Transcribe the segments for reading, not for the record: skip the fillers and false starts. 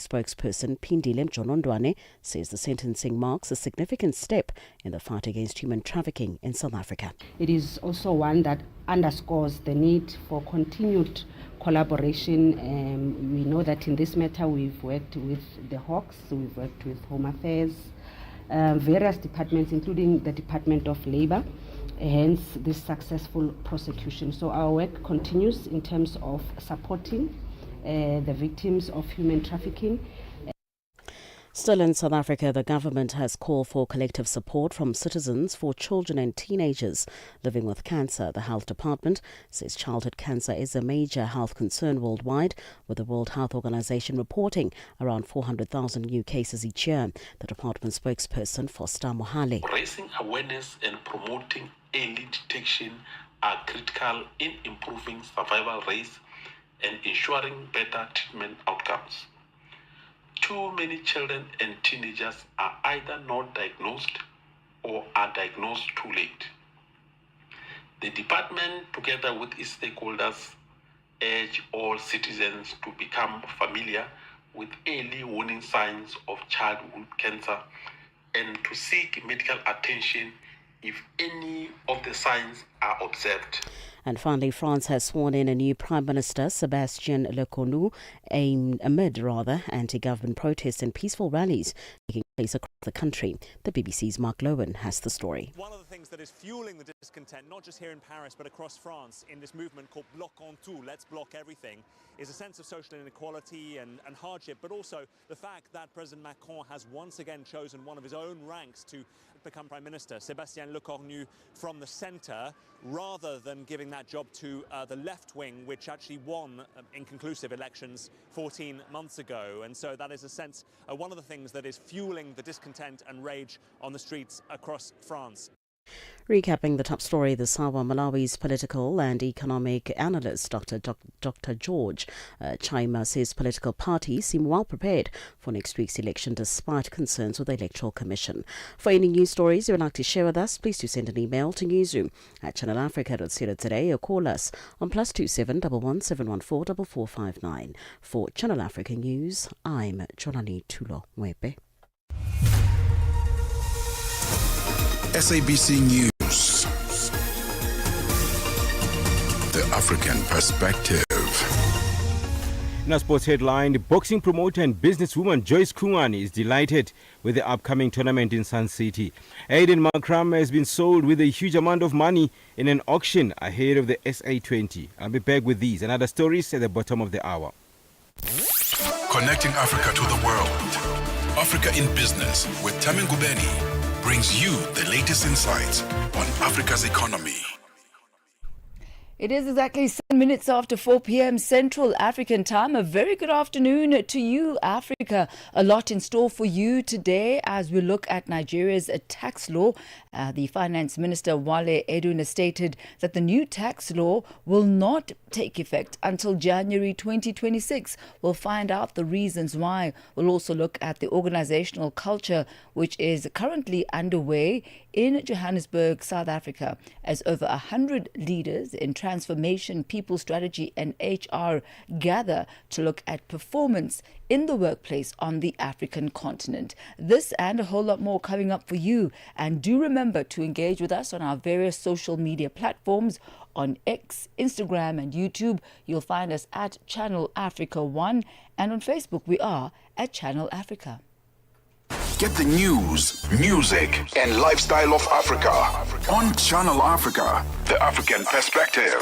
Spokesperson Pindile Mjonondwane says the sentencing marks a significant step in the fight against human trafficking in South Africa. It is also one that underscores the need for continued collaboration. We know that in this matter we've worked with the Hawks, we've worked with Home Affairs, various departments, including the Department of Labour, hence this successful prosecution. So our work continues in terms of supporting the victims of human trafficking. Still in South Africa, the government has called for collective support from citizens for children and teenagers living with cancer. The Health Department says childhood cancer is a major health concern worldwide, with the World Health Organization reporting around 400,000 new cases each year. The department spokesperson, Foster Mohale. Raising awareness and promoting early detection are critical in improving survival rates and ensuring better treatment outcomes. Too many children and teenagers are either not diagnosed or are diagnosed too late. The department, together with its stakeholders, urge all citizens to become familiar with early warning signs of childhood cancer and to seek medical attention if any of the signs are observed. And finally, France has sworn in a new Prime Minister, Sébastien Lecornu, amid anti-government protests and peaceful rallies taking place across the country. The BBC's Mark Lowen has the story. One of the things that is fueling the discontent, not just here in Paris, but across France, in this movement called Bloquons tout, let's block everything, is a sense of social inequality and hardship, but also the fact that President Macron has once again chosen one of his own ranks to become Prime Minister, Sébastien Lecornu from the centre, rather than giving that job to the left wing, which actually won inconclusive elections 14 months ago. And so that is a sense, one of the things that is fueling the discontent and rage on the streets across France. Recapping the top story this hour, Malawi's political and economic analyst Dr. George Chima says political parties seem well prepared for next week's election despite concerns with the Electoral Commission. For any news stories you would like to share with us, please do send an email to newsroom@channelafrica.co.za or call us on +27 11 714 4459. For Channel Africa News, I'm Jonani Tulo Mwepe. SABC News. The African Perspective. In a sports headline, boxing promoter and businesswoman Joyce Kungani is delighted with the upcoming tournament in Sun City. Aiden Makram has been sold with a huge amount of money in an auction ahead of the SA20. I'll be back with these and other stories at the bottom of the hour. Connecting Africa to the world. Africa in Business with Thami Ngubeni brings you the latest insights on Africa's economy. It is exactly 7 minutes after 4 p.m. Central African time. A very good afternoon to you, Africa. A lot in store for you today as we look at Nigeria's tax law. The Finance Minister, Wale Edun, has stated that the new tax law will not take effect until January 2026. We'll find out the reasons why. We'll also look at the organizational culture which is currently underway in Johannesburg, South Africa, as over 100 leaders in transformation, people strategy and HR gather to look at performance in the workplace on the African continent. This and a whole lot more coming up for you. And do remember to engage with us on our various social media platforms. On X, Instagram and YouTube, you'll find us at Channel Africa 1, and on Facebook we are at Channel Africa. Get the news, music, and lifestyle of Africa on Channel Africa, the African Perspective.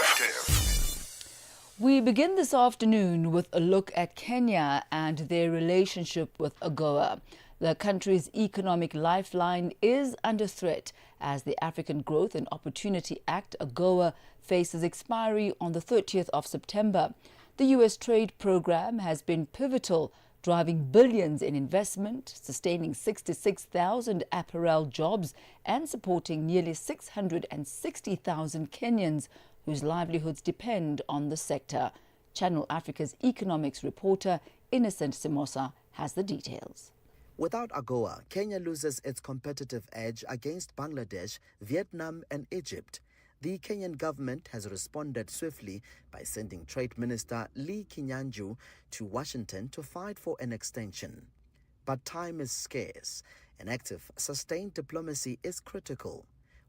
We begin this afternoon with a look at Kenya and their relationship with AGOA. The country's economic lifeline is under threat as the African Growth and Opportunity Act, AGOA, faces expiry on the 30th of September. The U.S. trade program has been pivotal, driving billions in investment, sustaining 66,000 apparel jobs and supporting nearly 660,000 Kenyans whose livelihoods depend on the sector. Channel Africa's economics reporter Innocent Simosa has the details. Without AGOA, Kenya loses its competitive edge against Bangladesh, Vietnam and Egypt. The Kenyan government has responded swiftly by sending Trade Minister Lee Kinyanjui to Washington to fight for an extension. But time is scarce, and active, sustained diplomacy is critical.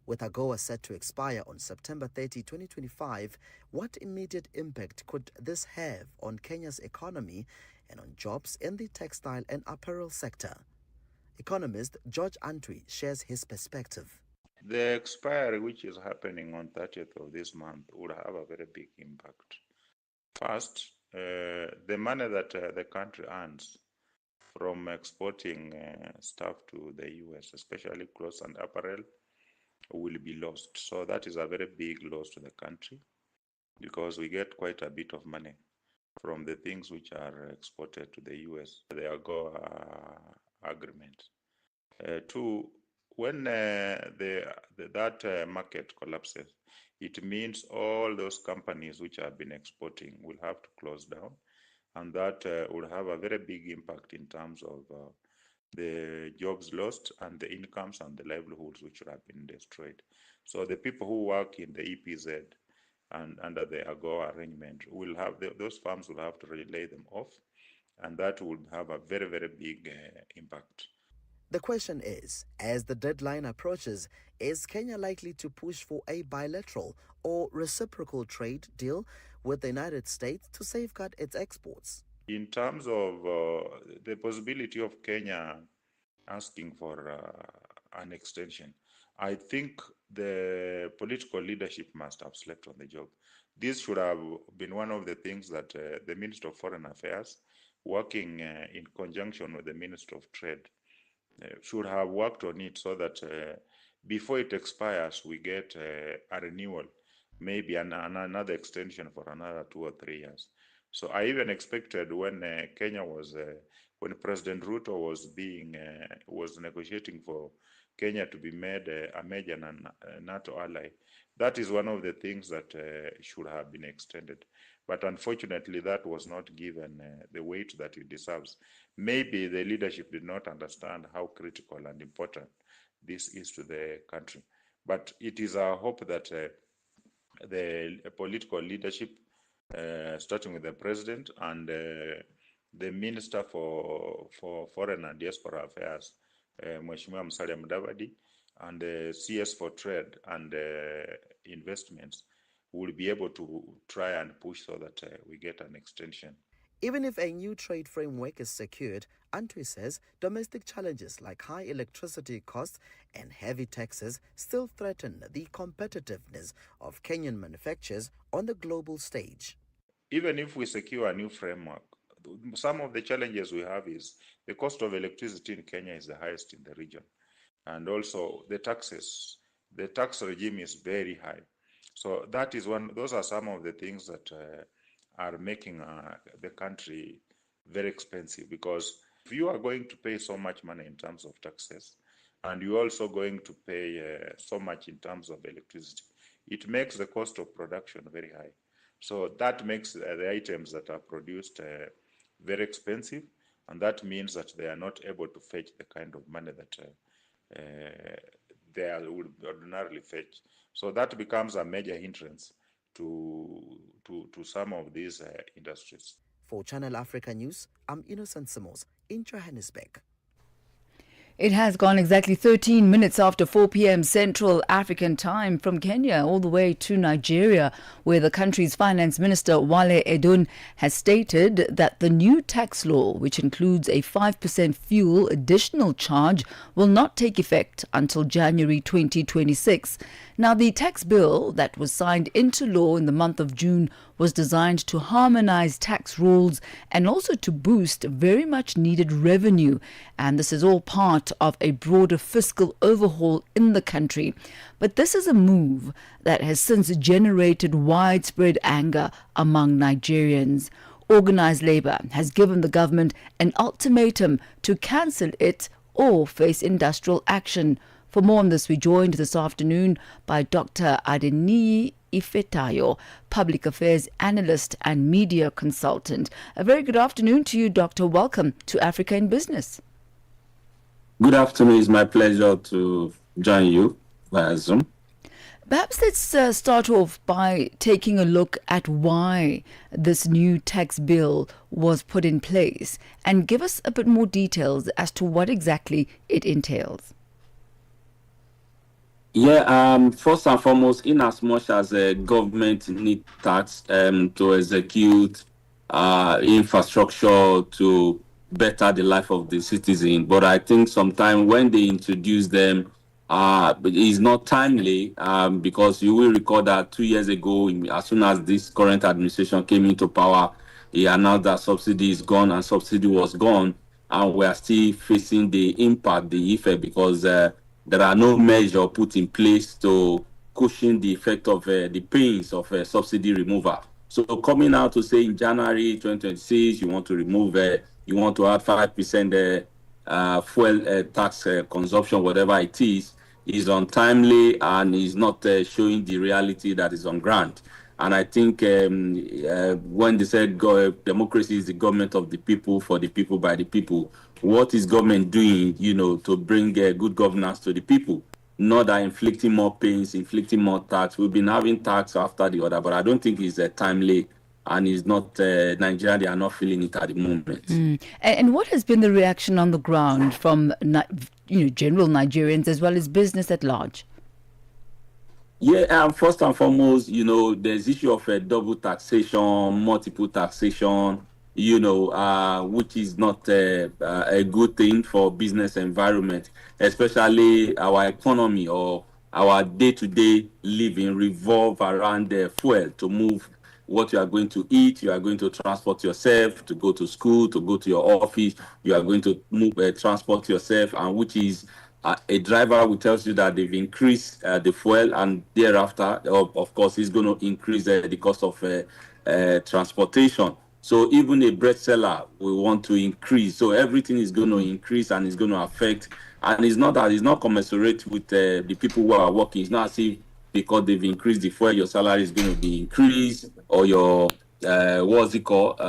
With AGOA set to expire on September 30, 2025, what immediate impact could this have on Kenya's economy and on jobs in the textile and apparel sector? Economist George Antwi shares his perspective. The expiry, which is happening on 30th of this month, would have a very big impact. First, the money that the country earns from exporting stuff to the US, especially clothes and apparel, will be lost. So that is a very big loss to the country because we get quite a bit of money from the things which are exported to the US, the AGOA agreement. Two, when that market collapses, it means all those companies which have been exporting will have to close down, and that will have a very big impact in terms of the jobs lost and the incomes and the livelihoods which would have been destroyed. So the people who work in the EPZ and under the AGOA arrangement will have, those firms will have to lay them off, and that would have a very, very big impact. The question is, as the deadline approaches, is Kenya likely to push for a bilateral or reciprocal trade deal with the United States to safeguard its exports? In terms of the possibility of Kenya asking for an extension, I think the political leadership must have slept on the job. This should have been one of the things that the Minister of Foreign Affairs, working in conjunction with the Minister of Trade, should have worked on it so that before it expires, we get a renewal, maybe another extension for another 2 or 3 years. So I even expected when Kenya was, when President Ruto was negotiating for Kenya to be made a major NATO ally, that is one of the things that should have been extended. But unfortunately, that was not given the weight that it deserves. Maybe the leadership did not understand how critical and important this is to the country. But it is our hope that the political leadership, starting with the president and the Minister for Foreign and Diaspora Affairs, Mheshimiwa Musalia Mudavadi, and the CS for Trade and Investments, will be able to try and push so that we get an extension. Even if a new trade framework is secured, Antwi says domestic challenges like high electricity costs and heavy taxes still threaten the competitiveness of Kenyan manufacturers on the global stage. Even if we secure a new framework, some of the challenges we have is the cost of electricity in Kenya is the highest in the region. And also the taxes, the tax regime is very high. So that is those are some of the things that are making the country very expensive, because if you are going to pay so much money in terms of taxes, and you're also going to pay so much in terms of electricity, it makes the cost of production very high. So that makes the items that are produced very expensive, and that means that they are not able to fetch the kind of money that they would ordinarily fetch. So that becomes a major hindrance to some of these industries. For Channel Africa News, I'm Innocent Simos in Johannesburg. It has gone exactly 13 minutes after 4 p.m. Central African time from Kenya all the way to Nigeria, where the country's finance minister Wale Edun has stated that the new tax law, which includes a 5% fuel additional charge, will not take effect until January 2026. Now, the tax bill that was signed into law in the month of June was designed to harmonize tax rules and also to boost very much needed revenue. And this is all part of a broader fiscal overhaul in the country. But this is a move that has since generated widespread anger among Nigerians. Organised labour has given the government an ultimatum to cancel it or face industrial action. For more on this, we joined this afternoon by Dr. Adeniyi Ifetayo, Public Affairs Analyst and Media Consultant. A very good afternoon to you, Doctor. Welcome to Africa in Business. Good afternoon. It's my pleasure to join you via Zoom. Perhaps let's start off by taking a look at why this new tax bill was put in place and give us a bit more details as to what exactly it entails. Yeah, first and foremost, in as much as government need tax to execute infrastructure to better the life of the citizen, but I think sometimes when they introduce them, it's not timely because you will recall that 2 years ago, as soon as this current administration came into power, he announced that subsidy is gone and subsidy was gone, and we are still facing the impact, the effect, because there are no measures put in place to cushion the effect of the pains of subsidy removal. So coming out to say in January 2026, you want to remove, you want to add 5% fuel tax consumption, whatever it is untimely and is not showing the reality that is on ground. And I think when they said democracy is the government of the people, for the people, by the people, what is government doing, to bring good governance to the people? Not that inflicting more pains, inflicting more tax. We've been having tax after the other, but I don't think it's timely and it's not Nigeria. They are not feeling it at the moment. And what has been the reaction on the ground from general Nigerians as well as business at large? Yeah, first and foremost, there's issue of double taxation, multiple taxation, which is not a good thing for business environment, especially our economy or our day-to-day living revolve around the fuel to move what you are going to eat, you are going to transport yourself, to go to school, to go to your office, you are going to move, transport yourself, and which is a driver will tell you that they've increased the fuel, and thereafter, of course, it's going to increase the cost of transportation. So even a bread seller will want to increase. So everything is going to increase and it's going to affect. And it's not that it's not commensurate with the people who are working. It's not as if because they've increased the fuel, your salary is going to be increased, or your what's it called?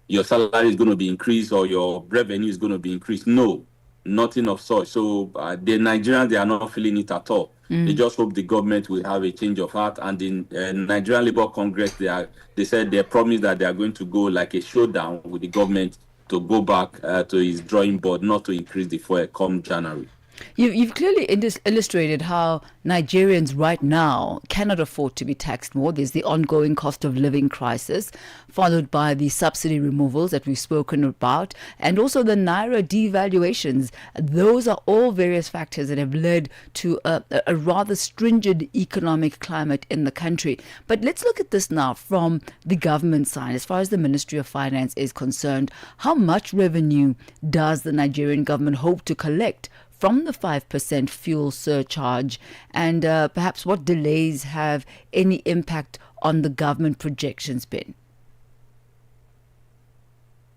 Your salary is going to be increased, or your revenue is going to be increased. No, nothing of such. So the Nigerians, they are not feeling it at all. They just hope the government will have a change of heart. And the Nigerian Labour Congress, they said they promised that they are going to go like a showdown with the government to go back to his drawing board, not to increase the fuel come January. You've clearly illustrated how Nigerians right now cannot afford to be taxed more. There's the ongoing cost of living crisis, followed by the subsidy removals that we've spoken about, and also the Naira devaluations. Those are all various factors that have led to a rather stringent economic climate in the country. But let's look at this now from the government side. As far as the Ministry of Finance is concerned, how much revenue does the Nigerian government hope to collect from the 5% fuel surcharge, and perhaps what delays have any impact on the government projections been?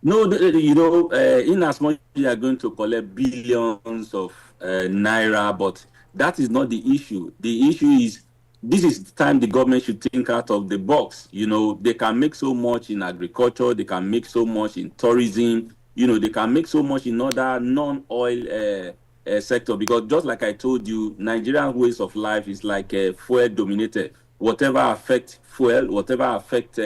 No, in as much as you are going to collect billions of naira, but that is not the issue. The issue is this is the time the government should think out of the box. They can make so much in agriculture, they can make so much in tourism, they can make so much in other non-oil sector, because just like I told you, Nigerian ways of life is like fuel dominated. Whatever affect fuel, whatever affect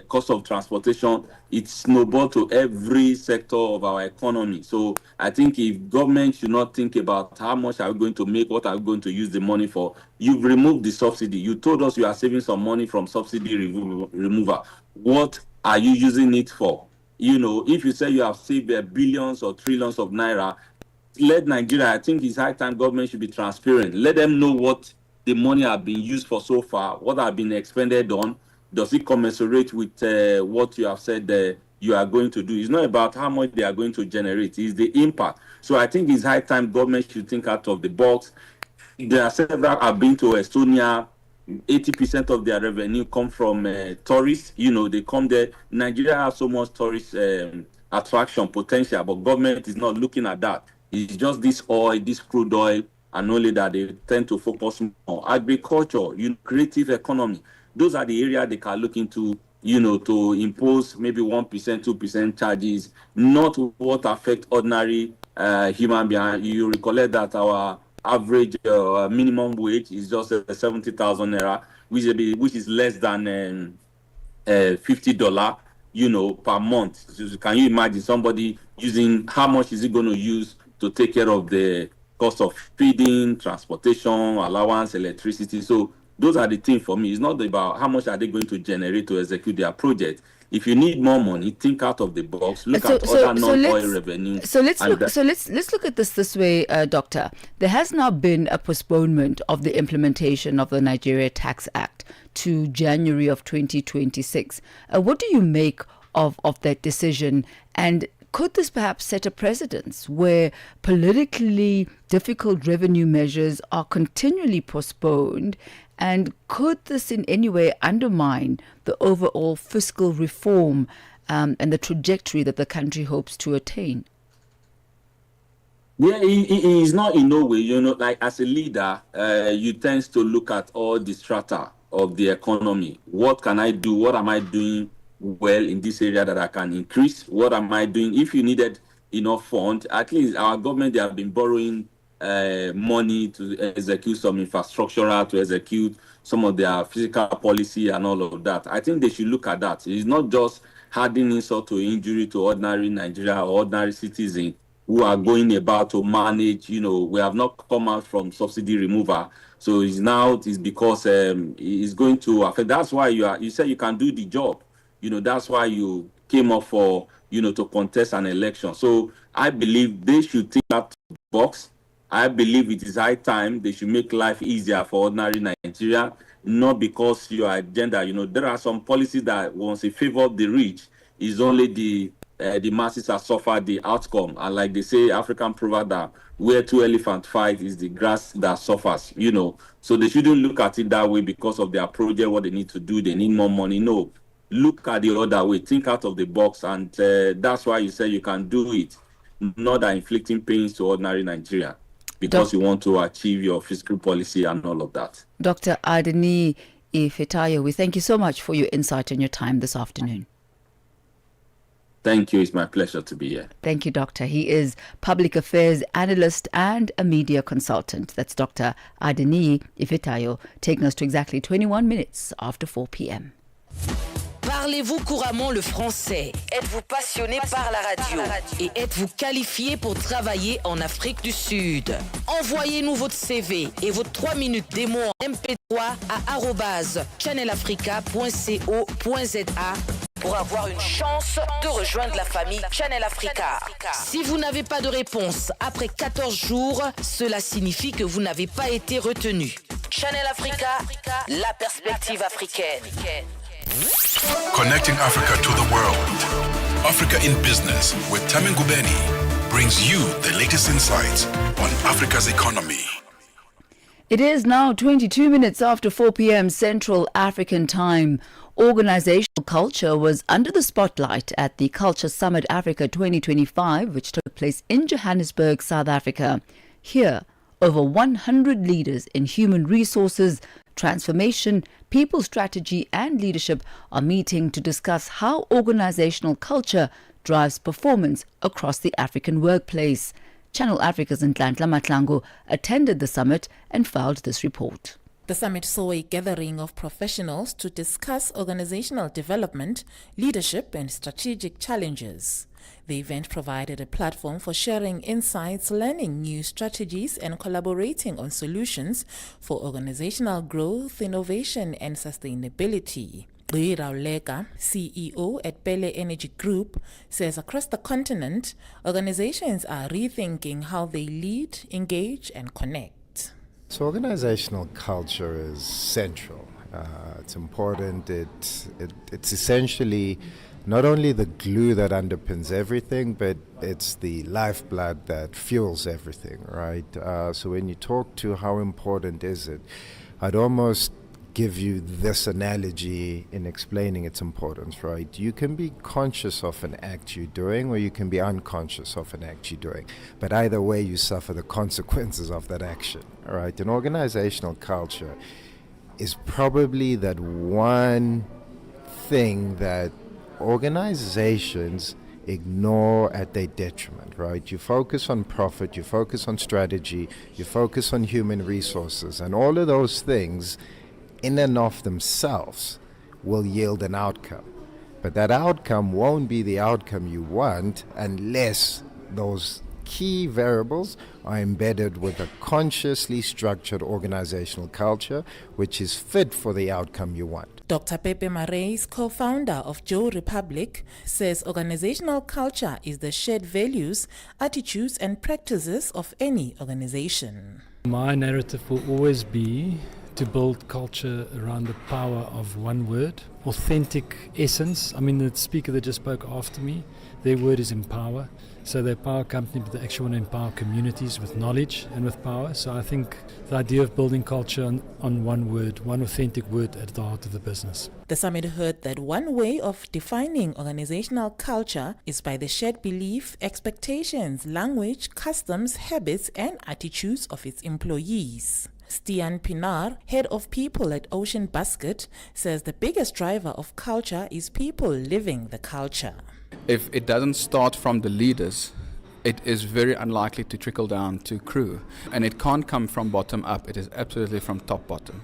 cost of transportation, it snowball to every sector of our economy. So I think if government should not think about how much are we going to make, what are we going to use the money for. You've removed the subsidy. You told us you are saving some money from subsidy removal. What are you using it for? If you say you have saved billions or trillions of naira, let Nigeria, I think it's high time government should be transparent. Let them know what the money have been used for so far, what have been expended on. Does it commensurate with what you have said you are going to do? It's not about how much they are going to generate, it's the impact. So I think it's high time government should think out of the box. There are several have been to Estonia. 80% of their revenue come from tourists. They come there. Nigeria has so much tourist attraction potential, but government is not looking at that. It's just this oil, this crude oil, and only that they tend to focus on agriculture, creative economy. Those are the areas they can look into, to impose maybe 1%, 2% charges, not what affect ordinary human beings. You recollect that our average minimum wage is just 70,000 naira, which is less than $50, per month. So can you imagine somebody using, how much is he going to use to take care of the cost of feeding, transportation, allowance, electricity? So those are the things for me. It's not about how much are they going to generate to execute their project. If you need more money, think out of the box. Look at other non-oil revenue. So let's look at this way, Doctor. There has now been a postponement of the implementation of the Nigeria Tax Act to January of 2026. What do you make of that decision? And could this perhaps set a precedence where politically difficult revenue measures are continually postponed? And could this in any way undermine the overall fiscal reform and the trajectory that the country hopes to attain? Yeah, it is not in no way, like as a leader, you tend to look at all the strata of the economy. What can I do? What am I doing well in this area that I can increase? What am I doing? If you needed enough fund, at least our government, they have been borrowing money to execute some infrastructural, to execute some of their physical policy and all of that. I think they should look at that. It's not just adding insult to injury to ordinary Nigeria or ordinary citizens who are going about to manage. We have not come out from subsidy removal. So it's because it's going to affect. That's why you said you can do the job. That's why you came up for, to contest an election. So I believe they should think out the box. I believe it is high time they should make life easier for ordinary Nigeria, not because your agenda. There are some policies that once it favor the rich, is only the masses have suffered the outcome. And like they say, African proverb that where two elephants fight is the grass that suffers, So they shouldn't look at it that way because of their project, what they need to do. They need more money. No, look at the other way. Think out of the box. And that's why you say you can do it, not that inflicting pains to ordinary Nigeria, because you want to achieve your fiscal policy and all of that. Dr. Adeni Ifetayo, we thank you so much for your insight and your time this afternoon. Thank you. It's my pleasure to be here. Thank you, Doctor. He is public affairs analyst and a media consultant. That's Dr. Adeni Ifetayo, taking us to exactly 21 minutes after 4 p.m. Parlez-vous couramment le français? Êtes-vous passionné par la radio? Et êtes-vous qualifié pour travailler en Afrique du Sud? Envoyez-nous votre CV et votre 3 minutes démo en MP3 à @channelafrica.co.za pour avoir une chance de rejoindre la famille Channel Africa. Si vous n'avez pas de réponse après 14 jours, cela signifie que vous n'avez pas été retenu. Channel Africa, la perspective africaine. Connecting Africa to the world. Africa in Business with Thami Ngubeni brings you the latest insights on Africa's economy. It is now 22 minutes after 4 p.m. Central African Time. Organizational culture was under the spotlight at the Culture Summit Africa 2025, which took place in Johannesburg, South Africa. Here, over 100 leaders in human resources, transformation, people strategy and leadership are meeting to discuss how organizational culture drives performance across the African workplace. Channel Africa's Nhlanhla Mahlangu attended the summit and filed this report. The summit saw a gathering of professionals to discuss organizational development, leadership and strategic challenges. The event provided a platform for sharing insights, learning new strategies, and collaborating on solutions for organizational growth, innovation, and sustainability. Rauleka, CEO at Pele Energy Group, says across the continent, organizations are rethinking how they lead, engage, and connect. So organizational culture is central. It's important. It's essentially not only the glue that underpins everything, but it's the lifeblood that fuels everything, right? So when you talk to how important is it, I'd almost give you this analogy in explaining its importance, right? You can be conscious of an act you're doing, or you can be unconscious of an act you're doing. But either way, you suffer the consequences of that action, right? An organizational culture is probably that one thing that organizations ignore at their detriment, right? You focus on profit, you focus on strategy, you focus on human resources, and all of those things in and of themselves will yield an outcome. But that outcome won't be the outcome you want unless those key variables are embedded with a consciously structured organizational culture which is fit for the outcome you want. Dr. Pepe Marais, co-founder of Joe Republic, says organizational culture is the shared values, attitudes and practices of any organization. My narrative will always be to build culture around the power of one word, authentic essence. I mean, the speaker that just spoke after me, their word is empower. So they're a power company, but they actually want to empower communities with knowledge and with power. So I think the idea of building culture on one word, one authentic word at the heart of the business. The summit heard that one way of defining organizational culture is by the shared belief, expectations, language, customs, habits, and attitudes of its employees. Stian Pinar, head of people at Ocean Basket, says the biggest driver of culture is people living the culture. If it doesn't start from the leaders, it is very unlikely to trickle down to crew. And it can't come from bottom up, it is absolutely from top bottom.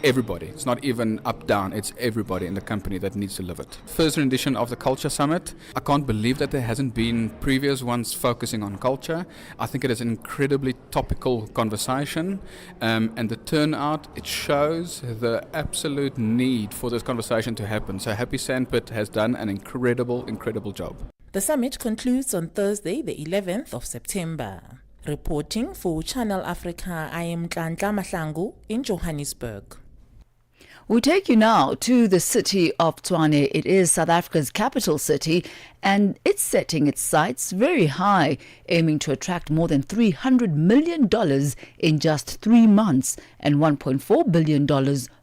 Everybody, it's not even up down, it's everybody in the company that needs to live it. First edition of the Culture Summit, I can't believe that there hasn't been previous ones focusing on culture. I think it is an incredibly topical conversation, and the turnout, it shows the absolute need for this conversation to happen. So Happy Sandpit has done an incredible job. The summit concludes on Thursday, the 11th of September. Reporting for Channel Africa, I am Ntlanhla Mahlangu in Johannesburg. We take you now to the city of Tshwane. It is South Africa's capital city, and it's setting its sights very high, aiming to attract more than $300 million in just 3 months and $1.4 billion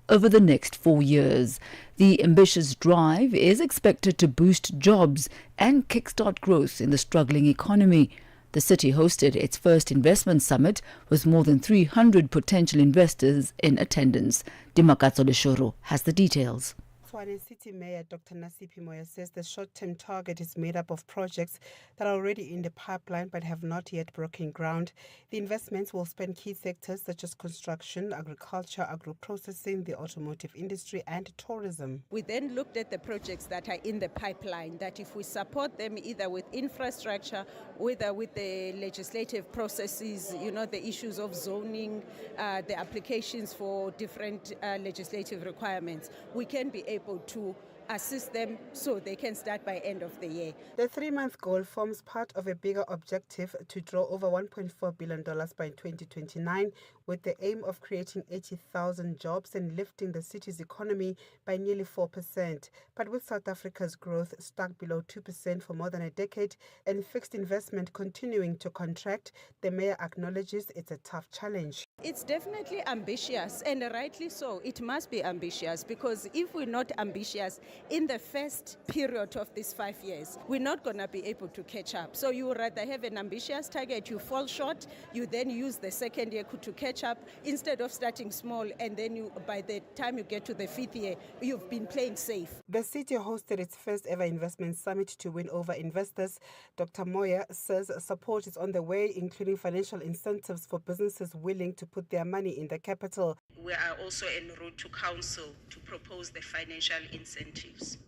over the next 4 years. The ambitious drive is expected to boost jobs and kickstart growth in the struggling economy. The city hosted its first investment summit with more than 300 potential investors in attendance. Dimakatso Leshoro has the details. Tshwane City Mayor Dr. Nasipi Moya says the short-term target is made up of projects that are already in the pipeline but have not yet broken ground. The investments will span key sectors such as construction, agriculture, agro-processing, the automotive industry and tourism. We then looked at the projects that are in the pipeline, that if we support them either with infrastructure, whether with the legislative processes, the issues of zoning, the applications for different legislative requirements, we can be able to assist them so they can start by end of the year. The 3-month goal forms part of a bigger objective to draw over $1.4 billion by 2029, with the aim of creating 80,000 jobs and lifting the city's economy by nearly 4%. But with South Africa's growth stuck below 2% for more than a decade and fixed investment continuing to contract, the mayor acknowledges it's a tough challenge. It's definitely ambitious, and rightly so. It must be ambitious, because if we're not ambitious in the first period of these 5 years, we're not going to be able to catch up. So you would rather have an ambitious target, you fall short, you then use the second year to catch up, instead of starting small, and then by the time you get to the 5th year, you've been playing safe. The city hosted its first ever investment summit to win over investors. Dr. Moya says support is on the way, including financial incentives for businesses willing to put their money in the capital. We are also en route to council to propose the financial incentives.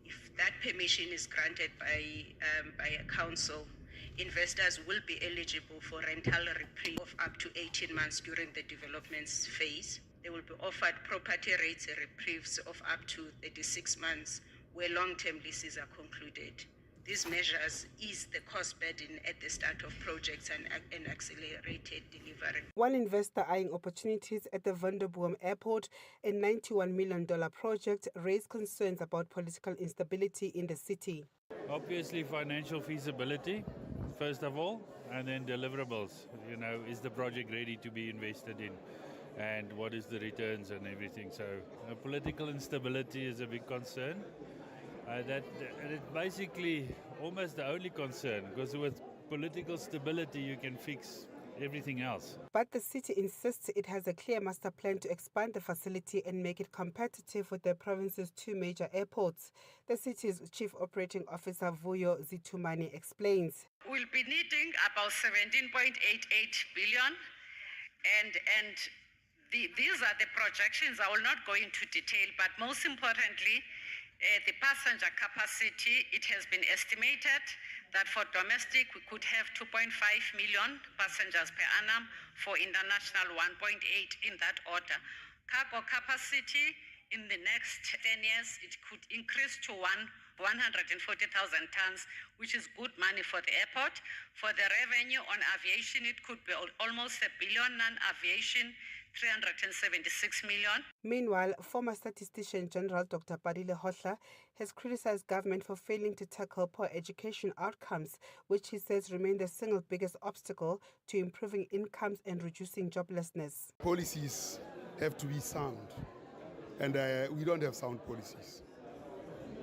If that permission is granted by a council, investors will be eligible for rental reprieve of up to 18 months during the development phase. They will be offered property rates reprieves of up to 36 months where long-term leases are concluded. These measures ease the cost burden at the start of projects and accelerated delivery. One investor eyeing opportunities at the Vanderboom Airport, a $91 million project, raised concerns about political instability in the city. Obviously, financial feasibility, first of all, and then deliverables. Is the project ready to be invested in? And what is the returns and everything? So political instability is a big concern. And it's basically almost the only concern, because with political stability you can fix everything else. But the city insists it has a clear master plan to expand the facility and make it competitive with the province's two major airports. The city's Chief Operating Officer Vuyo Zitumani explains. We'll be needing about 17.88 billion and these are the projections. I will not go into detail, but most importantly, the passenger capacity, it has been estimated that for domestic we could have 2.5 million passengers per annum, for international 1.8 in that order. Cargo capacity in the next 10 years, it could increase to 140,000 tons, which is good money for the airport. For the revenue on aviation, it could be almost $1 billion, non-aviation 376 million. Meanwhile, former Statistician General Dr. Padile Hohla has criticized government for failing to tackle poor education outcomes, which he says remain the single biggest obstacle to improving incomes and reducing joblessness. Policies have to be sound, and we don't have sound policies.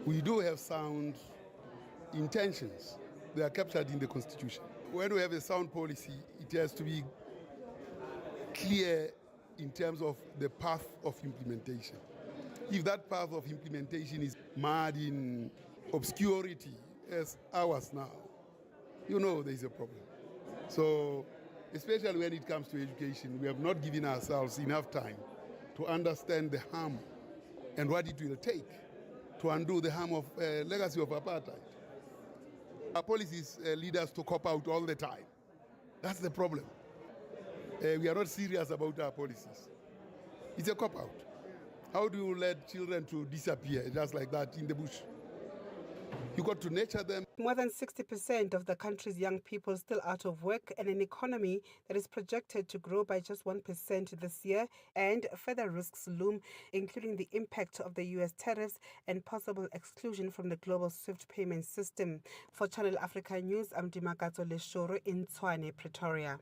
We do have sound intentions. They are captured in the Constitution. When we have a sound policy, it has to be clear in terms of the path of implementation. If that path of implementation is marred in obscurity, as ours now, you know there is a problem. So, especially when it comes to education, we have not given ourselves enough time to understand the harm and what it will take to undo the harm of legacy of apartheid. Our policies lead us to cop out all the time. That's the problem. We are not serious about our policies. It's a cop-out. How do you let children to disappear just like that in the bush? You got to nurture them. More than 60% of the country's young people still out of work, and an economy that is projected to grow by just 1% this year, and further risks loom, including the impact of the US tariffs and possible exclusion from the global SWIFT payment system. For Channel Africa News, I'm Dimakatso Leshoro in Tshwane, Pretoria.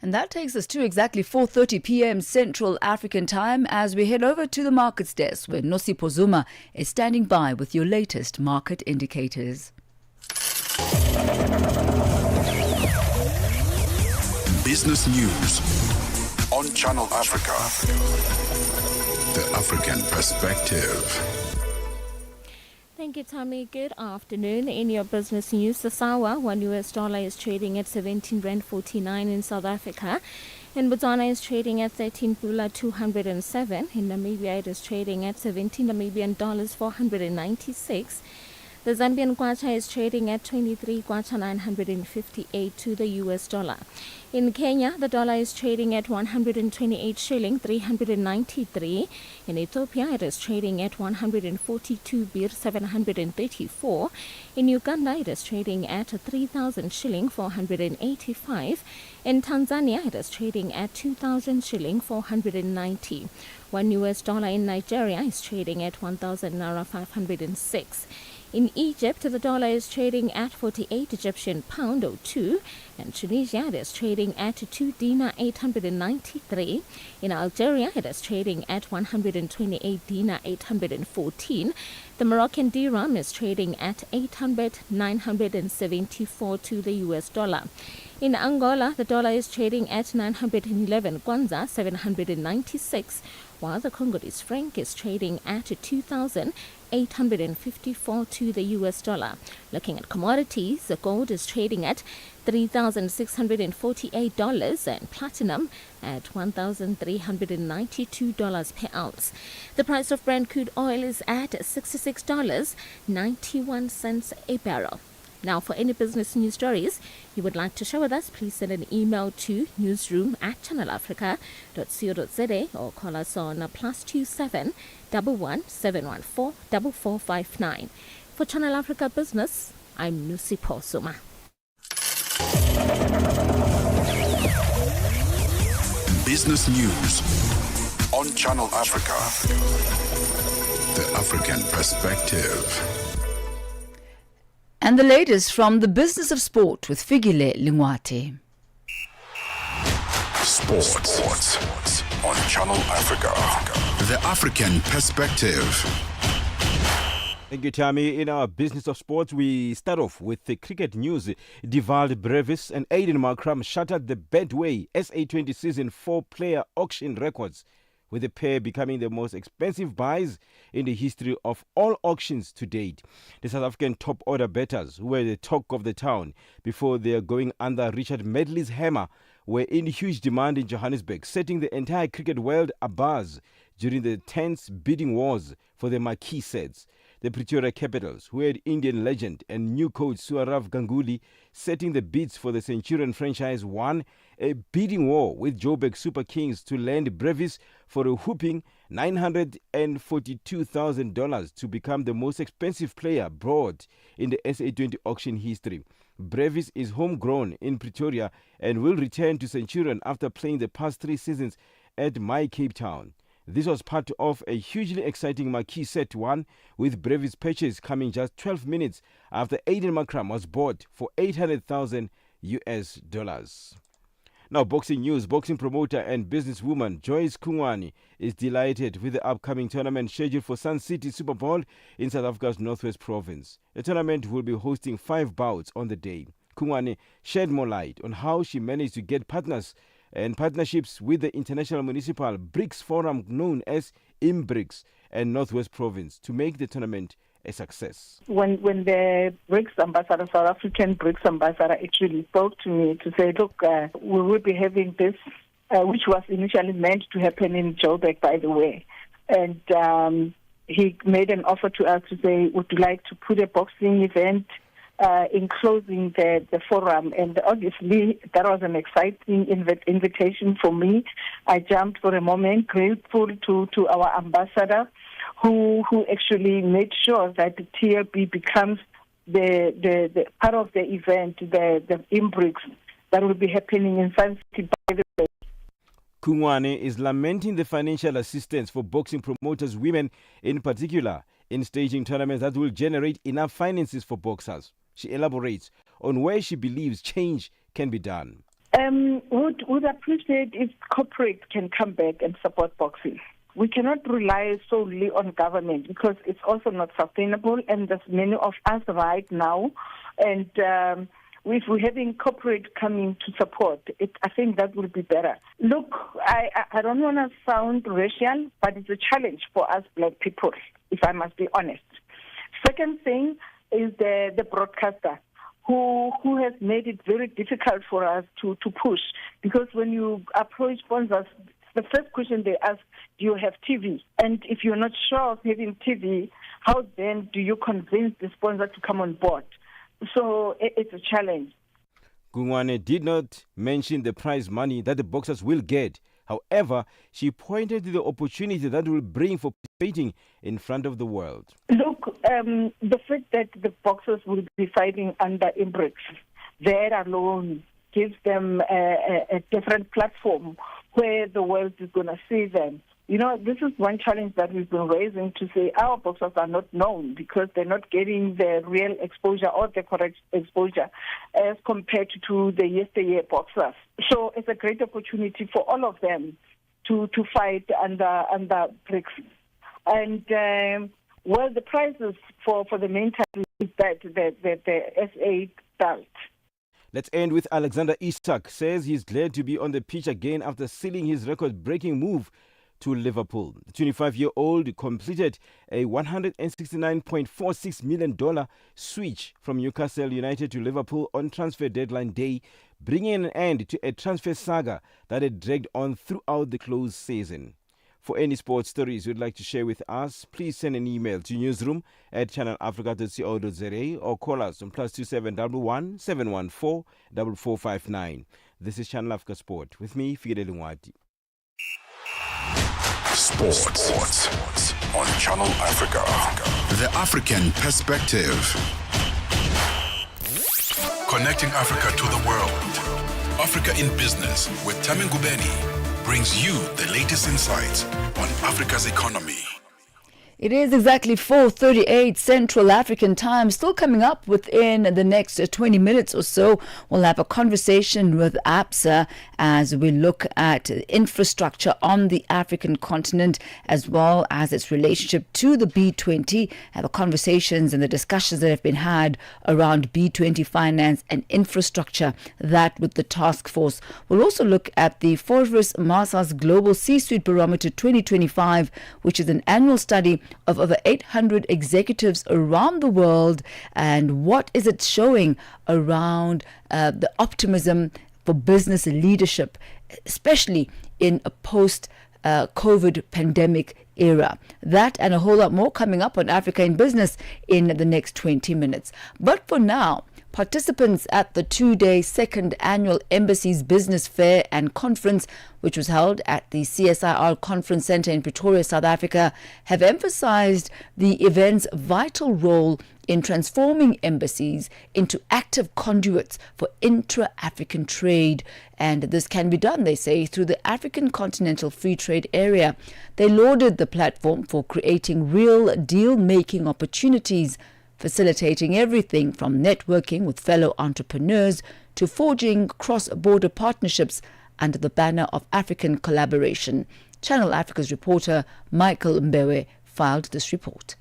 And that takes us to exactly 4:30 p.m. Central African Time as we head over to the markets desk where Nosipho Zuma is standing by with your latest market indicators. Business news on Channel Africa. The African perspective. Thank you, Thami. Good afternoon. In your business news, the SAWA, $1 is trading at 17 Rand 49 in South Africa. In Botswana is trading at 13 Pula 207. In Namibia it is trading at 17 Namibian dollars 496. The Zambian kwacha is trading at 23 kwacha 958 to the US dollar. In Kenya, the dollar is trading at 128 shilling 393. In Ethiopia, it is trading at 142 birr 734. In Uganda, it is trading at 3,000 shilling 485. In Tanzania, it is trading at 2,000 shilling 490. $1 in Nigeria is trading at 1,000 naira 506. In Egypt, the dollar is trading at 48 Egyptian pound 02. In Tunisia, it is trading at 2 dinar 893. In Algeria, it is trading at 128 dinar 814. The Moroccan dirham is trading at 974 to the US dollar. In Angola, the dollar is trading at 911 kwanza 796, while the Congolese franc is trading at 2,854 to the US dollar. Looking at commodities, the gold is trading at $3,648 and platinum at $1,392 per ounce. The price of Brent crude oil is at $66.91 a barrel. Now, for any business news stories you would like to share with us, please send an email to newsroom@channelafrica.co.za or call us on +27 11 714 4459. For Channel Africa Business, I'm Nosipho Zuma. Business news on Channel Africa. The African perspective. And the latest from the business of sport with Figile Lingwate. Sports on Channel Africa. The African perspective. Thank you, Thami. In our business of sports, we start off with the cricket news. Divald Brevis and Aiden Markram shattered the Betway SA20 Season 4 player auction records, with the pair becoming the most expensive buys in the history of all auctions to date. The South African top order bettors, who were the talk of the town before they are going under Richard Medley's hammer, were in huge demand in Johannesburg, setting the entire cricket world abuzz during the tense bidding wars for the marquee sets. The Pretoria Capitals, who had Indian legend and new coach Sourav Ganguly setting the bids for the Centurion franchise, won a bidding war with Joburg Super Kings to land Brevis for a whooping $942,000 to become the most expensive player brought in the SA20 auction history. Brevis is homegrown in Pretoria and will return to Centurion after playing the past 3 seasons at My Cape Town. This was part of a hugely exciting marquee set one, with Brevis' purchase coming just 12 minutes after Aiden Markram was bought for $800,000 US. Now, boxing news. Boxing promoter and businesswoman Joyce Kungwani is delighted with the upcoming tournament scheduled for Sun City Super Bowl in South Africa's Northwest Province. The tournament will be hosting 5 bouts on the day. Kungwani shed more light on how she managed to get partners and partnerships with the International Municipal BRICS Forum, known as IMBRICS, and Northwest Province to make the tournament a success. When the BRICS ambassador, South African BRICS ambassador, actually spoke to me to say, look, we will be having this, which was initially meant to happen in Joburg, by the way. And he made an offer to us to say, would you like to put a boxing event enclosing the forum? And obviously that was an exciting invitation for me. I jumped for a moment, grateful to our ambassador who actually made sure that the TLB becomes the part of the event, the IMBRICS that will be happening in Sun City, by the way. Kungwane is lamenting the financial assistance for boxing promoters, women in particular, in staging tournaments that will generate enough finances for boxers. She elaborates on where she believes change can be done. Would appreciate if corporate can come back and support boxing. We cannot rely solely on government because it's also not sustainable, and there's many of us right now. And if we're having corporate coming to support it, I think that will be better. Look, I don't want to sound racial, but it's a challenge for us black people, if I must be honest. Second thing is the broadcaster who has made it very difficult for us to push, because when you approach sponsors, the first question they ask, do you have TV? And if you're not sure of having TV, how then do you convince the sponsor to come on board? So it's a challenge. Kungwane did not mention the prize money that the boxers will get. However, she pointed to the opportunity that will bring for participating in front of the world. Look, the fact that the boxers will be fighting under IMBRICS, that alone gives them a different platform where the world is going to see them. You know, this is one challenge that we've been raising, to say our boxers are not known because they're not getting the real exposure or the correct exposure as compared to the yesteryear boxers. So it's a great opportunity for all of them to fight under BRICS. And the prizes for the main title is that the SA belt. Let's end with Alexander Isak. Says he's glad to be on the pitch again after sealing his record-breaking move to Liverpool. The 25-year-old completed a $169.46 million switch from Newcastle United to Liverpool on transfer deadline day, bringing an end to a transfer saga that had dragged on throughout the close season. For any sports stories you'd like to share with us, please send an email to newsroom@channelafrica.co.za or call us on +2711 714 4459. This is Channel Africa Sport with me, Fidel Ngwati. Sports on Channel Africa. The African perspective. Connecting Africa to the world. Africa in Business with Thami Ngubeni brings you the latest insights on Africa's economy. It is exactly 4:38 Central African Time. Still coming up within the next 20 minutes or so, we'll have a conversation with ABSA as we look at infrastructure on the African continent as well as its relationship to the B20. Have the conversations and the discussions that have been had around B20 finance and infrastructure, that with the task force. We'll also look at the Forbes Masa's Global C-Suite Barometer 2025, which is an annual study of over 800 executives around the world, and what is it showing around the optimism for business leadership, especially in a post-COVID pandemic era. That and a whole lot more coming up on Africa in Business in the next 20 minutes. But for now, participants at the two-day second annual Embassies Business Fair and Conference, which was held at the CSIR Conference Centre in Pretoria, South Africa, have emphasized the event's vital role in transforming embassies into active conduits for intra-African trade. And this can be done, they say, through the African Continental Free Trade Area. They lauded the platform for creating real deal-making opportunities, facilitating everything from networking with fellow entrepreneurs to forging cross-border partnerships under the banner of African collaboration. Channel Africa's reporter Michael Mbewe filed this report.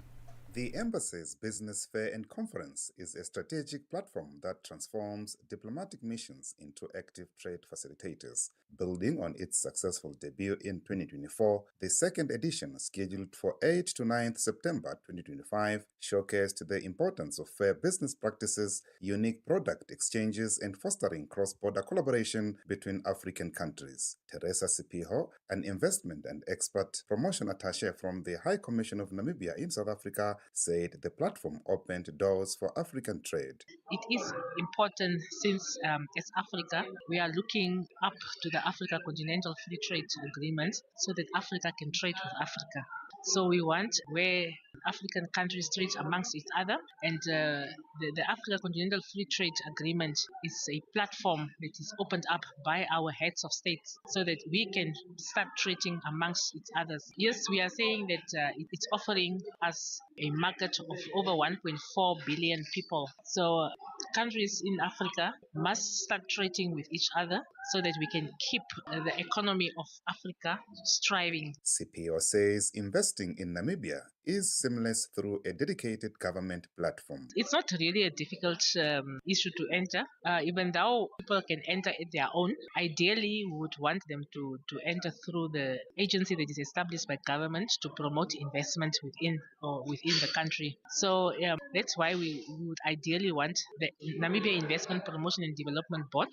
The Embassy's Business Fair and Conference is a strategic platform that transforms diplomatic missions into active trade facilitators. Building on its successful debut in 2024, the second edition, scheduled for 8 to 9th September 2025, showcased the importance of fair business practices, unique product exchanges, and fostering cross-border collaboration between African countries. Teresa Sipiho, an investment and expert promotion attaché from the High Commission of Namibia in South Africa, said the platform opened doors for African trade. It is important since as Africa, we are looking up to the Africa Continental Free Trade Agreement so that Africa can trade with Africa. So we want where African countries trade amongst each other, and the Africa Continental Free Trade Agreement is a platform that is opened up by our heads of states so that we can start trading amongst each other. Yes, we are saying that it's offering us a market of over 1.4 billion people. So countries in Africa must start trading with each other so that we can keep the economy of Africa striving. CPO says investing in Namibia is seamless through a dedicated government platform. It's not really a difficult issue to enter, even though people can enter at their own. Ideally, we would want them to enter through the agency that is established by government to promote investment within the country. So that's why we would ideally want the Namibia Investment Promotion and Development Board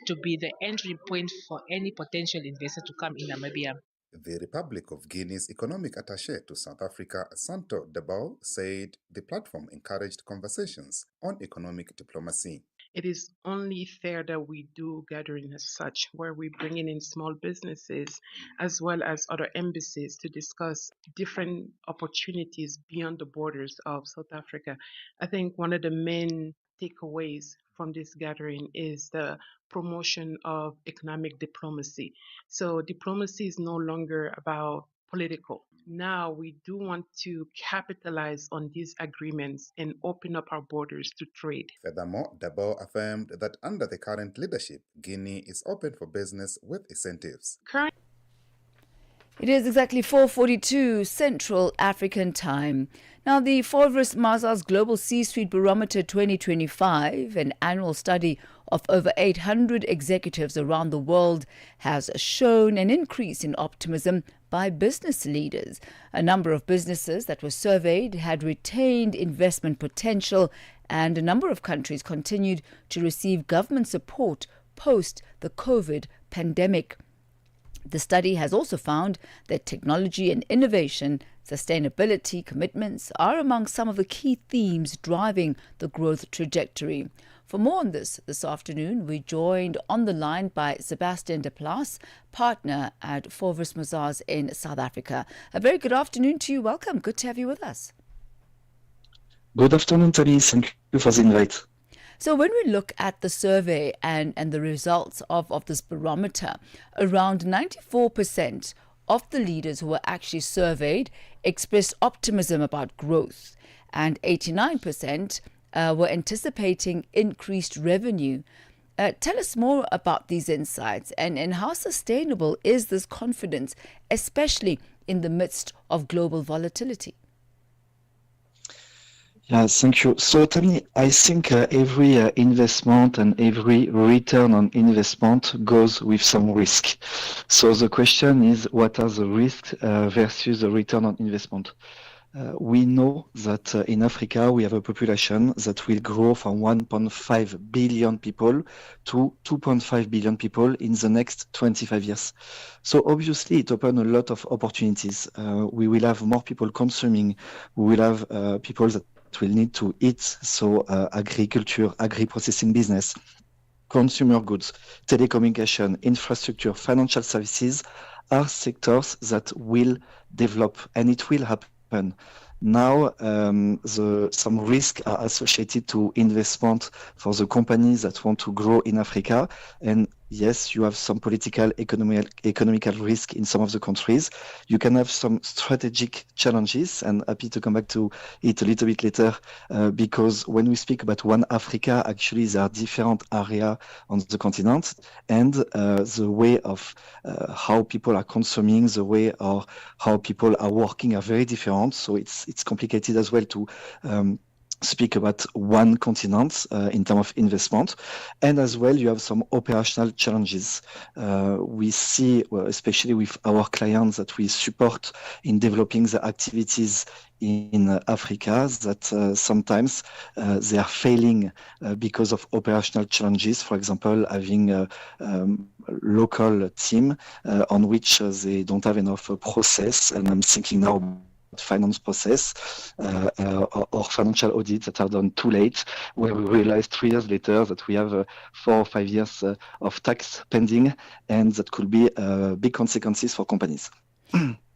to be the entry point for any potential investor to come in Namibia. The Republic of Guinea's economic attaché to South Africa, Santo Debao, said the platform encouraged conversations on economic diplomacy. It is only fair that we do gathering as such, where we bring in small businesses as well as other embassies to discuss different opportunities beyond the borders of South Africa. I think one of the main takeaways from this gathering is the promotion of economic diplomacy. So diplomacy is no longer about political. Now we do want to capitalize on these agreements and open up our borders to trade. Furthermore, Dabo affirmed that under the current leadership, Guinea is open for business with incentives. It is exactly 4:42 Central African Time. Now, the Forbes Masa's Global C-Suite Barometer 2025, an annual study of over 800 executives around the world, has shown an increase in optimism by business leaders. A number of businesses that were surveyed had retained investment potential, and a number of countries continued to receive government support post the COVID pandemic. The study has also found that technology and innovation, sustainability commitments are among some of the key themes driving the growth trajectory. For more on this afternoon, we're joined on the line by Sebastian de Plaas, partner at Forbes Masa's in South Africa. A very good afternoon to you. Welcome. Good to have you with us. Good afternoon, Thami. Thank you for the invite. So when we look at the survey and the results of this barometer, around 94% of the leaders who were actually surveyed expressed optimism about growth, and 89% were anticipating increased revenue. Tell us more about these insights and how sustainable is this confidence, especially in the midst of global volatility? Yeah, thank you. So, Thami, I think every investment and every return on investment goes with some risk. So the question is, what are the risks versus the return on investment? We know that in Africa, we have a population that will grow from 1.5 billion people to 2.5 billion people in the next 25 years. So obviously, it opens a lot of opportunities. We will have more people consuming. We will have people that will need to eat. So agriculture, agri-processing business, consumer goods, telecommunication, infrastructure, financial services are sectors that will develop, and it will happen. Now, some risks are associated to investment for the companies that want to grow in Africa. And yes, you have some political, economical risk in some of the countries. You can have some strategic challenges, and happy to come back to it a little bit later, because when we speak about one Africa, actually there are different areas on the continent, and the way of how people are consuming, the way of how people are working are very different. So it's complicated as well to speak about one continent in terms of investment. And as well, you have some operational challenges. We see, especially with our clients that we support in developing the activities in Africa, that sometimes they are failing because of operational challenges. For example, having a local team on which they don't have enough process. And I'm thinking now finance process or financial audits that are done too late, where we realize 3 years later that we have 4 or 5 years of tax pending, and that could be big consequences for companies.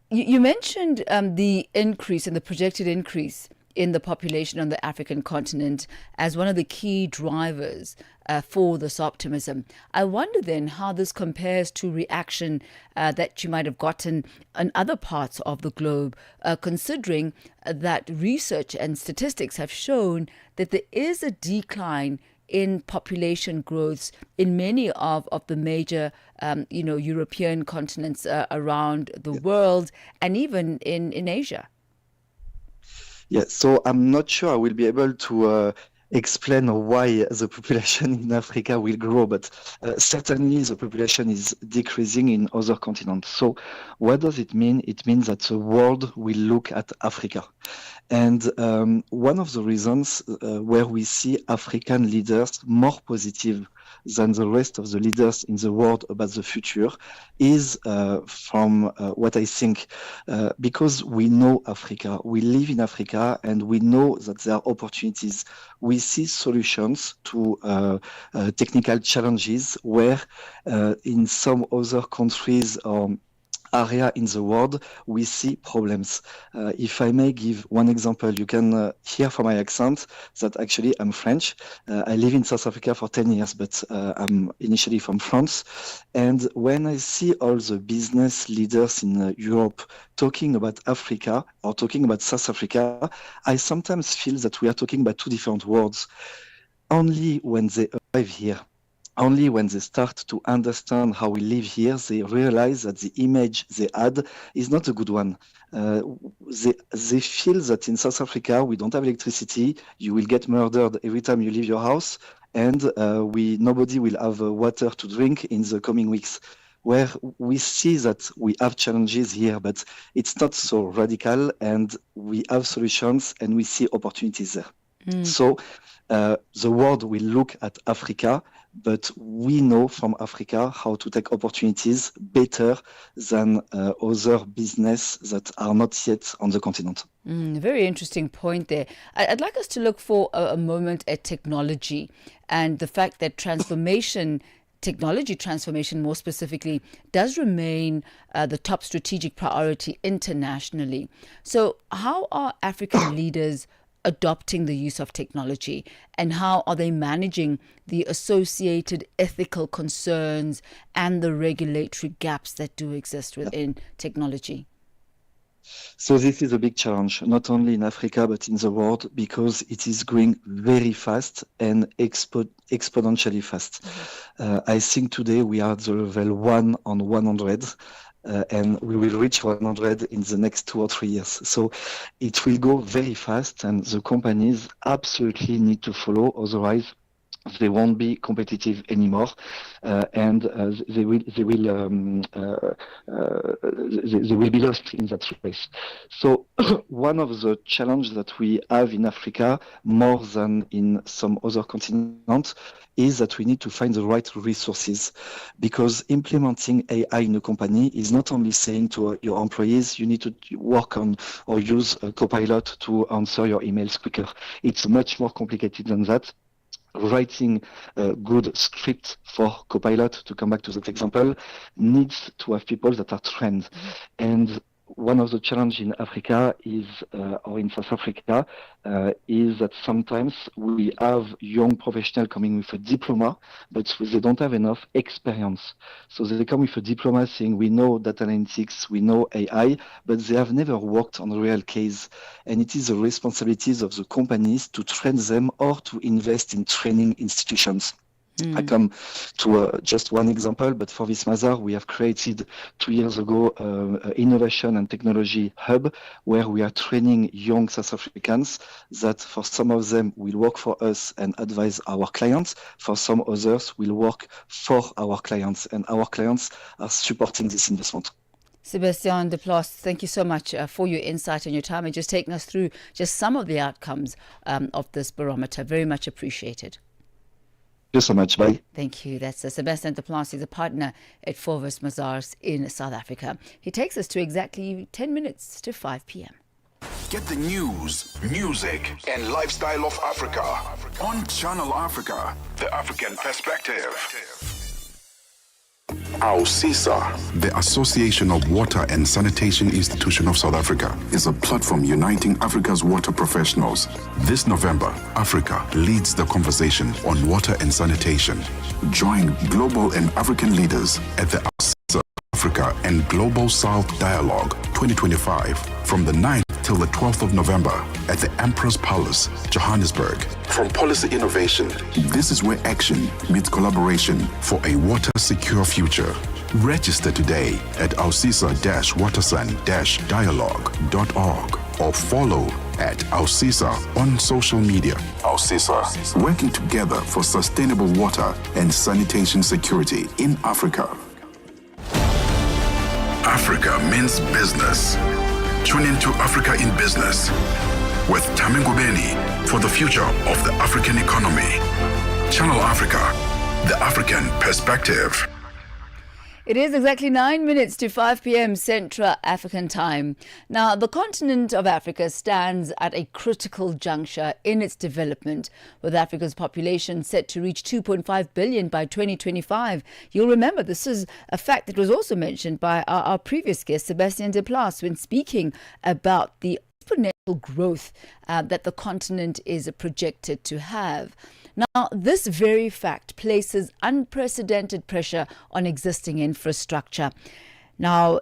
You mentioned the increase and the projected increase in the population on the African continent as one of the key drivers for this optimism. I wonder then how this compares to reaction that you might have gotten in other parts of the globe, considering that research and statistics have shown that there is a decline in population growths in many of the major, European continents around the world, and even in Asia. Yeah, so I'm not sure I will be able to explain why the population in Africa will grow, but certainly the population is decreasing in other continents. So what does it mean? It means that the world will look at Africa. And one of the reasons where we see African leaders more positive than the rest of the leaders in the world about the future is from what I think, because we know Africa, we live in Africa, and we know that there are opportunities. We see solutions to technical challenges where in some other countries or area in the world, we see problems. If I may give one example, you can hear from my accent that actually I'm French. I live in South Africa for 10 years, but I'm initially from France. And when I see all the business leaders in Europe talking about Africa or talking about South Africa, I sometimes feel that we are talking about two different worlds. Only when they arrive here, only when they start to understand how we live here, they realize that the image they had is not a good one. They feel that in South Africa, we don't have electricity. You will get murdered every time you leave your house, and nobody will have water to drink in the coming weeks. Where we see that we have challenges here, but it's not so radical, and we have solutions, and we see opportunities there. So the world will look at Africa, but we know from Africa how to take opportunities better than other business that are not yet on the continent. Very interesting point there. I'd like us to look for a moment at technology and the fact that technology transformation more specifically, does remain the top strategic priority internationally. So how are African leaders adopting the use of technology, and how are they managing the associated ethical concerns and the regulatory gaps that do exist within technology? So this is a big challenge, not only in Africa, but in the world, because it is growing very fast and exponentially fast. I think today we are at the level 1 on 100. And we will reach 100 in the next 2 or 3 years. So it will go very fast, and the companies absolutely need to follow, otherwise they won't be competitive anymore, and they will be lost in that race. So one of the challenges that we have in Africa, more than in some other continents, is that we need to find the right resources, because implementing AI in a company is not only saying to your employees, you need to work on or use a Copilot to answer your emails quicker. It's much more complicated than that. Writing a good script for Copilot, to come back to that example, needs to have people that are trained. And one of the challenges in Africa is, or in South Africa, is that sometimes we have young professionals coming with a diploma, but they don't have enough experience. So they come with a diploma saying, we know data analytics, we know AI, but they have never worked on a real case. And it is the responsibilities of the companies to train them or to invest in training institutions. I come to just one example, but for this matter, we have created 2 years ago an innovation and technology hub where we are training young South Africans that for some of them will work for us and advise our clients. For some others will work for our clients, and our clients are supporting this investment. Sebastian Deplace, thank you so much for your insight and your time and just taking us through just some of the outcomes of this barometer. Very much appreciated. Thank you so much. Bye. Thank you. That's Sebastian Deplace. He's a partner at Forvis Mazars in South Africa. He takes us to exactly 10 minutes to 5 p.m. Get the news, music, and lifestyle of Africa on Channel Africa, the African perspective. AUSISA, the Association of Water and Sanitation Institution of South Africa, is a platform uniting Africa's water professionals. This November, Africa leads the conversation on water and sanitation. Join global and African leaders at the AUSISA Africa and Global South Dialogue 2025 from the 9th till the 12th of November at the Emperor's Palace, Johannesburg. From policy innovation, this is where action meets collaboration for a water-secure future. Register today at ausisa-watersan-dialogue.org or follow at AUSISA on social media. AUSISA, working together for sustainable water and sanitation security in Africa. Africa means business. Tune into Africa in Business with Thami Ngubeni for the future of the African economy. Channel Africa, the African perspective. It is exactly 9 minutes to 5 p.m. Central African time. Now, the continent of Africa stands at a critical juncture in its development, with Africa's population set to reach 2.5 billion by 2025. You'll remember this is a fact that was also mentioned by our previous guest, Sebastian Deplace, when speaking about the exponential growth that the continent is projected to have. Now, this very fact places unprecedented pressure on existing infrastructure. Now,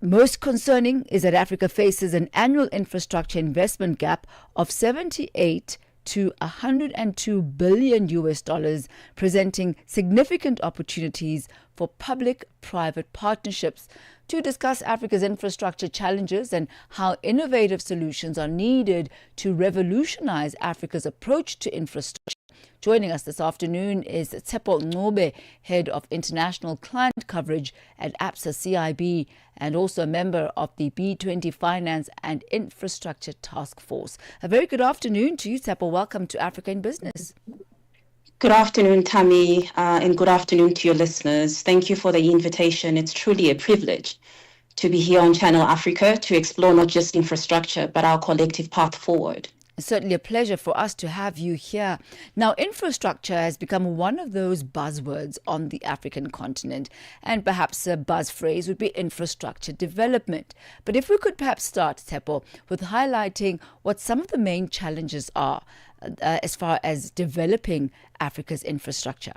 most concerning is that Africa faces an annual infrastructure investment gap of 78 to 102 billion US dollars, presenting significant opportunities for public-private partnerships. To discuss Africa's infrastructure challenges and how innovative solutions are needed to revolutionize Africa's approach to infrastructure, joining us this afternoon is Thami Ngubeni, Head of International Client Coverage at ABSA CIB and also a member of the B20 Finance and Infrastructure Task Force. A very good afternoon to you, Thami. Welcome to Africa in Business. Good afternoon, Thami, and good afternoon to your listeners. Thank you for the invitation. It's truly a privilege to be here on Channel Africa to explore not just infrastructure, but our collective path forward. It's certainly a pleasure for us to have you here. Now, infrastructure has become one of those buzzwords on the African continent, and perhaps a buzz phrase would be infrastructure development. But if we could perhaps start, Tshepo, with highlighting what some of the main challenges are as far as developing Africa's infrastructure.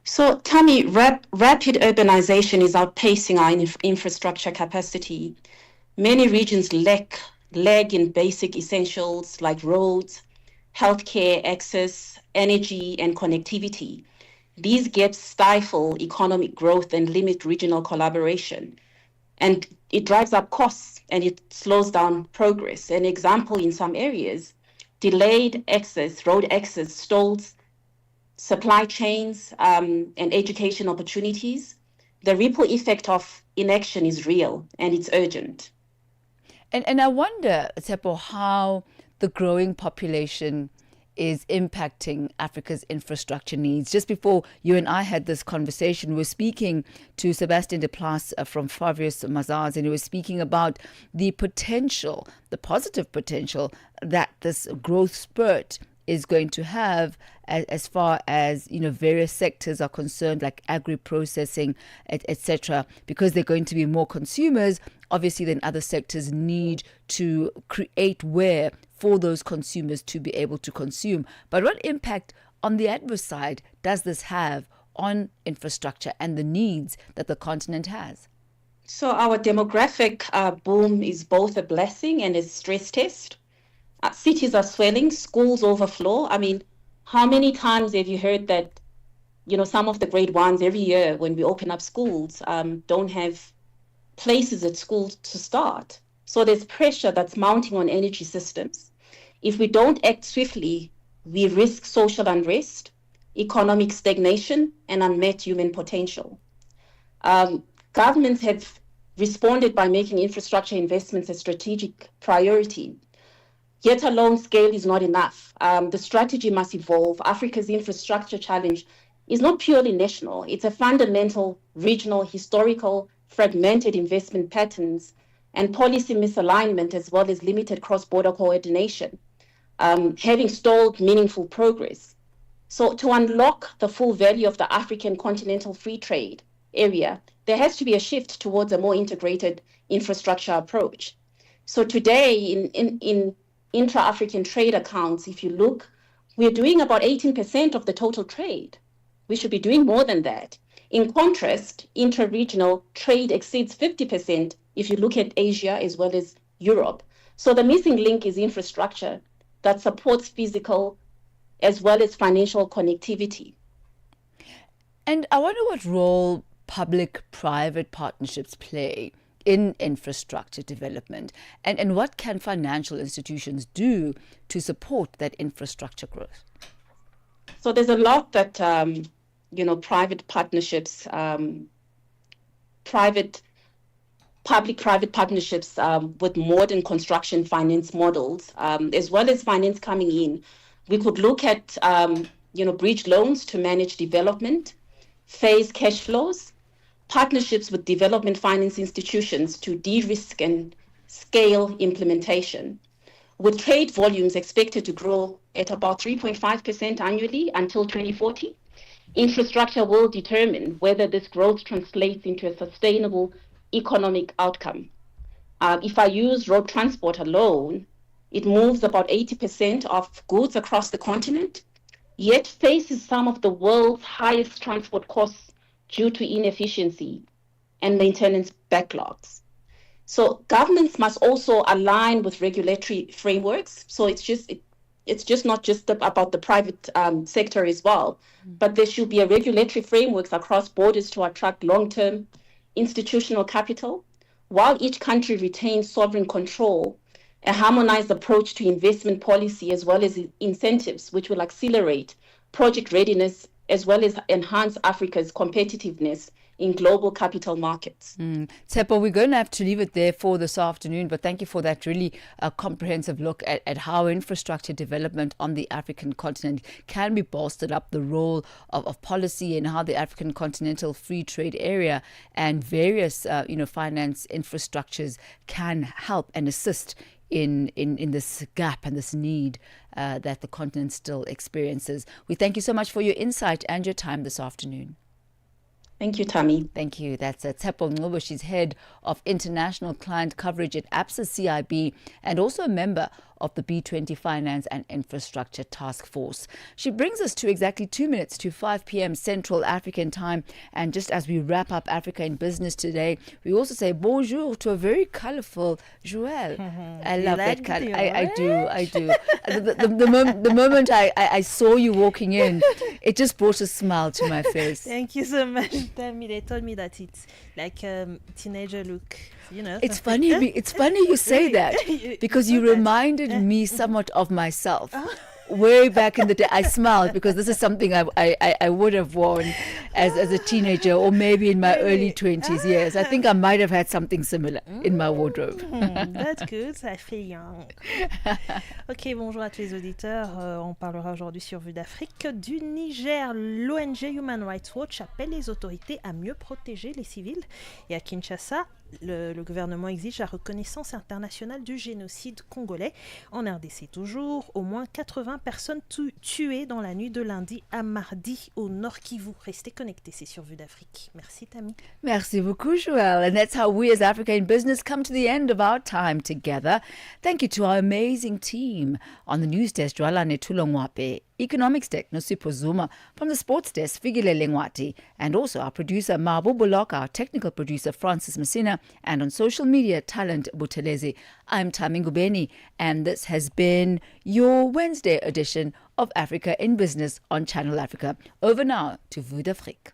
So, Thami, rapid urbanization is outpacing our infrastructure capacity. Many regions lag in basic essentials like roads, healthcare access, energy, and connectivity. These gaps stifle economic growth and limit regional collaboration. And it drives up costs and it slows down progress. An example in some areas, delayed access, road access stalls supply chains and education opportunities. The ripple effect of inaction is real and it's urgent. And I wonder, Tshepo, how the growing population is impacting Africa's infrastructure needs. Just before you and I had this conversation, we were speaking to Sebastian de Plas from Favius Mazars, and he was speaking about the potential, the positive potential that this growth spurt is going to have as far as various sectors are concerned, like agri-processing, etc. Because they're going to be more consumers, obviously then other sectors need to create where for those consumers to be able to consume. But what impact on the adverse side does this have on infrastructure and the needs that the continent has? So our demographic boom is both a blessing and a stress test. Cities are swelling, schools overflow. I mean, how many times have you heard that, some of the grade ones every year when we open up schools don't have places at school to start? So there's pressure that's mounting on energy systems. If we don't act swiftly, we risk social unrest, economic stagnation, and unmet human potential. Governments have responded by making infrastructure investments a strategic priority. Yet alone scale is not enough. The strategy must evolve. Africa's infrastructure challenge is not purely national. It's a fundamental, regional, historical, fragmented investment patterns and policy misalignment, as well as limited cross-border coordination, having stalled meaningful progress. So to unlock the full value of the African continental free trade area, there has to be a shift towards a more integrated infrastructure approach. So today in intra-African trade accounts, if you look, we're doing about 18% of the total trade. We should be doing more than that. In contrast, intra-regional trade exceeds 50% if you look at Asia as well as Europe. So the missing link is infrastructure that supports physical as well as financial connectivity. And I wonder what role public-private partnerships play in infrastructure development, and what can financial institutions do to support that infrastructure growth? So there's a lot that private partnerships, public-private partnerships with modern construction finance models, as well as finance coming in. We could look at bridge loans to manage development, phase cash flows, partnerships with development finance institutions to de-risk and scale implementation. With trade volumes expected to grow at about 3.5% annually until 2040, infrastructure will determine whether this growth translates into a sustainable economic outcome. If I use road transport alone, it moves about 80% of goods across the continent, yet faces some of the world's highest transport costs due to inefficiency and maintenance backlogs. So governments must also align with regulatory frameworks. So it's just not just about the private sector as well, but there should be a regulatory frameworks across borders to attract long-term institutional capital, while each country retains sovereign control. A harmonized approach to investment policy as well as incentives, which will accelerate project readiness as well as enhance Africa's competitiveness in global capital markets. Tshepo, we're going to have to leave it there for this afternoon, but thank you for that really comprehensive look at how infrastructure development on the African continent can be bolstered up, the role of policy, and how the African continental free trade area and various finance infrastructures can help and assist in this gap and this need that the continent still experiences. We thank you so much for your insight and your time this afternoon. Thank you, Thami. Thank you. That's Tshepo Ngcobo. She's head of international client coverage at ABSA CIB and also a member of the B20 Finance and Infrastructure Task Force. She brings us to exactly 2 minutes to 5 p.m. Central African time. And just as we wrap up Africa in Business today, we also say bonjour to a very colorful Joël. I love that color. I do. The moment I saw you walking in, it just brought a smile to my face. Thank you so much, Thami. They told me that it's like a teenager look. You know, it's funny you say that because you reminded me somewhat of myself. Way back in the day, I smiled because this is something I would have worn as a teenager or maybe in my early 20s. Yes, I think I might have had something similar in my wardrobe. That's good, ça fait young. Ok, bonjour à tous les auditeurs. On parlera aujourd'hui sur Vue d'Afrique du Niger. L'ONG Human Rights Watch appelle les autorités à mieux protéger les civils. Et à Kinshasa, le gouvernement exige la reconnaissance internationale du génocide congolais. En RDC toujours, au moins 80 personnes tuées dans la nuit de lundi à mardi au Nord Kivu. Restez connectés, c'est sur Vue d'Afrique. Merci Thami. Merci beaucoup, Joël. And that's how we as Africa in Business come to the end of our time together. Thank you to our amazing team. On the news desk, Joalane Tulongwape. Economics desk, Nosipo Zuma. From the sports desk, Figile Lengwati. And also our producer, Mabu Bulok, our technical producer, Francis Messina. And on social media, Talent Butelezi. I'm Thami Ngubeni. And this has been your Wednesday edition of Africa in Business on Channel Africa. Over now to Vue d'Afrique.